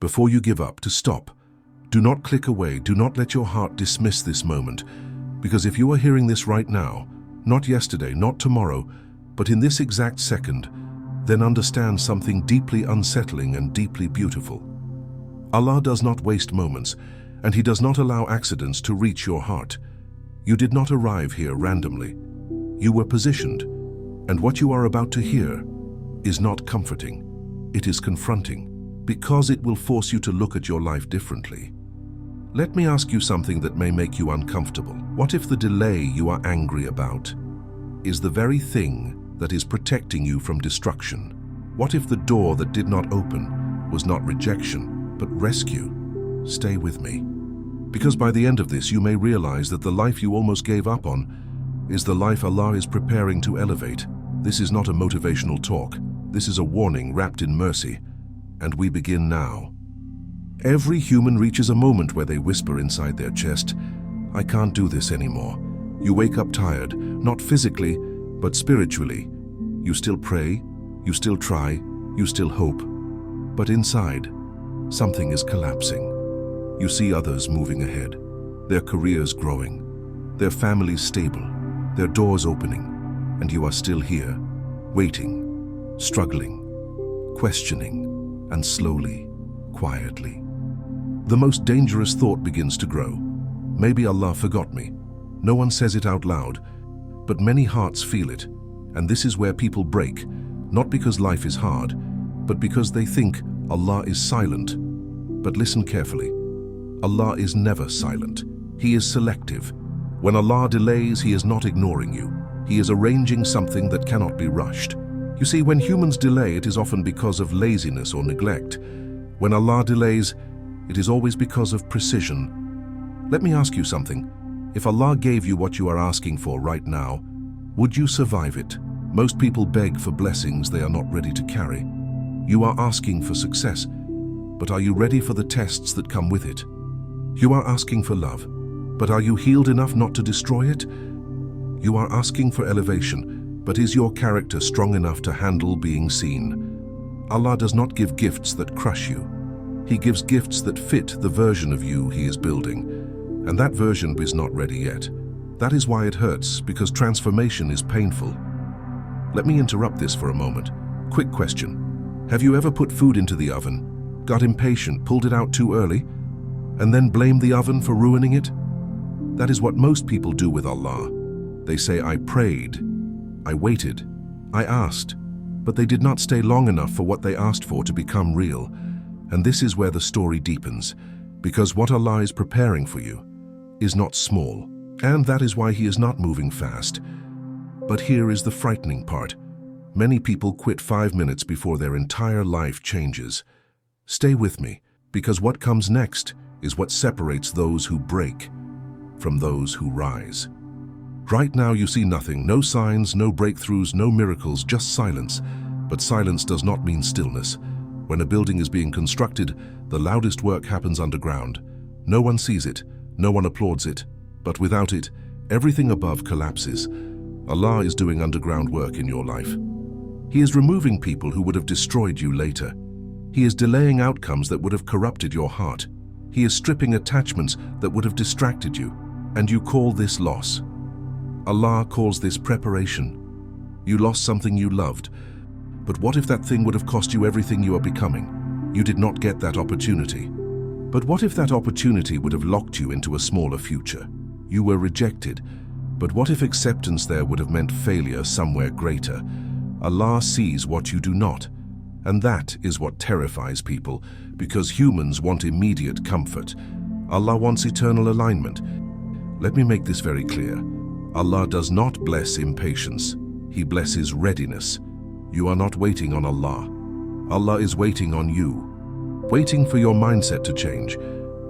before you give up, to stop. Do not click away. Do not let your heart dismiss this moment, because if you are hearing this right now, not yesterday, not tomorrow, but in this exact second, then understand something deeply unsettling and deeply beautiful. Allah does not waste moments, and He does not allow accidents to reach your heart. You did not arrive here randomly. You were positioned, and what you are about to hear is not comforting. It is confronting, because it will force you to look at your life differently. Let me ask you something that may make you uncomfortable. What if the delay you are angry about is the very thing that is protecting you from destruction? What if the door that did not open was not rejection, but rescue? Stay with me, because by the end of this you may realize that the life you almost gave up on is the life Allah is preparing to elevate. This is not a motivational talk. This is a warning wrapped in mercy, and we begin now. Every human reaches a moment where they whisper inside their chest, "I can't do this anymore." You wake up tired, not physically, but spiritually. You still pray, you still try, you still hope, but inside, something is collapsing. You see others moving ahead, their careers growing, their families stable, their doors opening, and you are still here, waiting, struggling, questioning, and slowly, quietly. The most dangerous thought begins to grow. Maybe Allah forgot me. No one says it out loud, but many hearts feel it, and this is where people break, not because life is hard, but because they think Allah is silent. But listen carefully. Allah is never silent. He is selective. When Allah delays, He is not ignoring you. He is arranging something that cannot be rushed. You see, when humans delay, it is often because of laziness or neglect. When Allah delays, it is always because of precision. Let me ask you something. If Allah gave you what you are asking for right now, would you survive it? Most people beg for blessings they are not ready to carry. You are asking for success, but are you ready for the tests that come with it? You are asking for love, but are you healed enough not to destroy it? You are asking for elevation, but is your character strong enough to handle being seen? Allah does not give gifts that crush you. He gives gifts that fit the version of you He is building, and that version is not ready yet. That is why it hurts, because transformation is painful. Let me interrupt this for a moment. Quick question. Have you ever put food into the oven, got impatient, pulled it out too early, and then blamed the oven for ruining it? That is what most people do with Allah. They say, "I prayed, I waited, I asked," but they did not stay long enough for what they asked for to become real. And this is where the story deepens, because what Allah is preparing for you is not small, and that is why He is not moving fast. But here is the frightening part. Many people quit 5 minutes before their entire life changes. Stay with me, because what comes next is what separates those who break from those who rise. Right now you see nothing, no signs, no breakthroughs, no miracles, just silence. But silence does not mean stillness. When a building is being constructed, the loudest work happens underground. No one sees it, no one applauds it, but without it, everything above collapses. Allah is doing underground work in your life. He is removing people who would have destroyed you later. He is delaying outcomes that would have corrupted your heart. He is stripping attachments that would have distracted you, and you call this loss. Allah calls this preparation. You lost something you loved, but what if that thing would have cost you everything you are becoming? You did not get that opportunity. But what if that opportunity would have locked you into a smaller future? You were rejected, but what if acceptance there would have meant failure somewhere greater? Allah sees what you do not, and that is what terrifies people, because humans want immediate comfort. Allah wants eternal alignment. Let me make this very clear. Allah does not bless impatience. He blesses readiness. You are not waiting on Allah. Allah is waiting on you. Waiting for your mindset to change.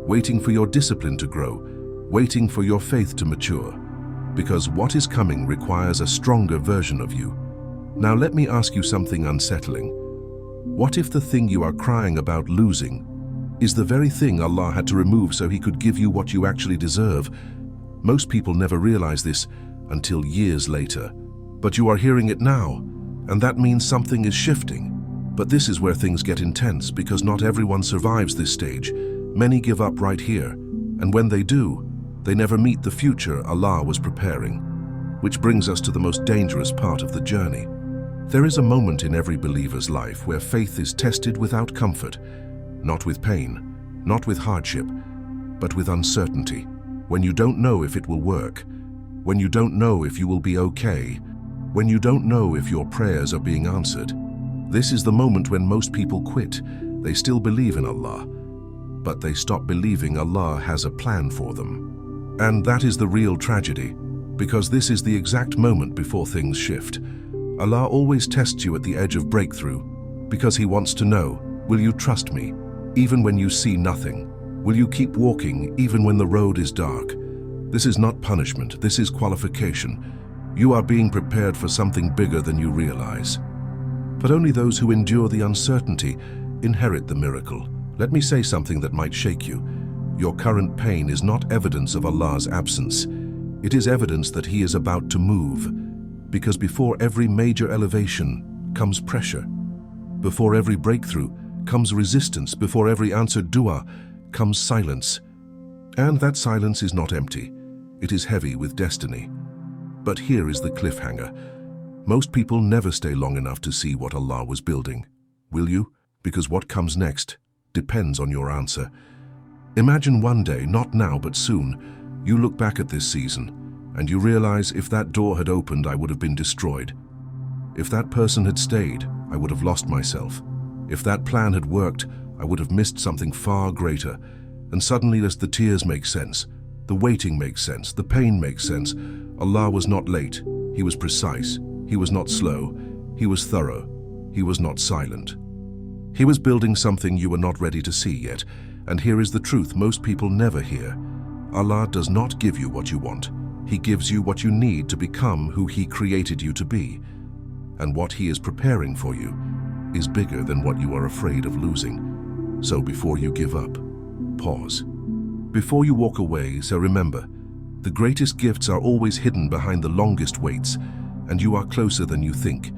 Waiting for your discipline to grow. Waiting for your faith to mature. Because what is coming requires a stronger version of you. Now let me ask you something unsettling. What if the thing you are crying about losing is the very thing Allah had to remove so He could give you what you actually deserve? Most people never realize this until years later. But you are hearing it now, and that means something is shifting. But this is where things get intense because not everyone survives this stage. Many give up right here, and when they do, they never meet the future Allah was preparing. Which brings us to the most dangerous part of the journey. There is a moment in every believer's life where faith is tested without comfort, not with pain, not with hardship, but with uncertainty. When you don't know if it will work, when you don't know if you will be okay, when you don't know if your prayers are being answered. This is the moment when most people quit. They still believe in Allah, but they stop believing Allah has a plan for them. And that is the real tragedy, because this is the exact moment before things shift. Allah always tests you at the edge of breakthrough, because He wants to know, will you trust me, even when you see nothing? Will you keep walking, even when the road is dark? This is not punishment, this is qualification. You are being prepared for something bigger than you realize. But only those who endure the uncertainty inherit the miracle. Let me say something that might shake you. Your current pain is not evidence of Allah's absence. It is evidence that He is about to move. Because before every major elevation comes pressure. Before every breakthrough comes resistance. Before every answered dua comes silence. And that silence is not empty. It is heavy with destiny. But here is the cliffhanger. Most people never stay long enough to see what Allah was building. Will you? Because what comes next depends on your answer. Imagine one day, not now but soon, you look back at this season and you realize if that door had opened, I would have been destroyed. If that person had stayed, I would have lost myself. If that plan had worked, I would have missed something far greater. And suddenly as the tears make sense, the waiting makes sense, the pain makes sense. Allah was not late, He was precise. He was not slow, He was thorough, He was not silent. He was building something you were not ready to see yet, and here is the truth most people never hear. Allah does not give you what you want. He gives you what you need to become who He created you to be. And what He is preparing for you is bigger than what you are afraid of losing. So before you give up, pause. Before you walk away, so remember, the greatest gifts are always hidden behind the longest waits, and you are closer than you think.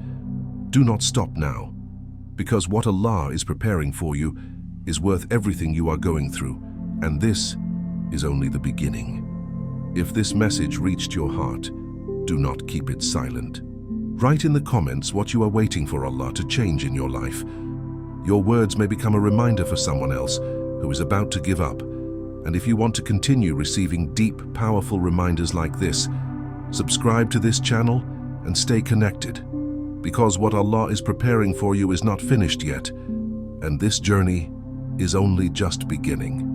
Do not stop now, because what Allah is preparing for you is worth everything you are going through, and this is only the beginning. If this message reached your heart, do not keep it silent. Write in the comments what you are waiting for Allah to change in your life. Your words may become a reminder for someone else who is about to give up. And if you want to continue receiving deep, powerful reminders like this, subscribe to this channel and stay connected, because what Allah is preparing for you is not finished yet, and this journey is only just beginning.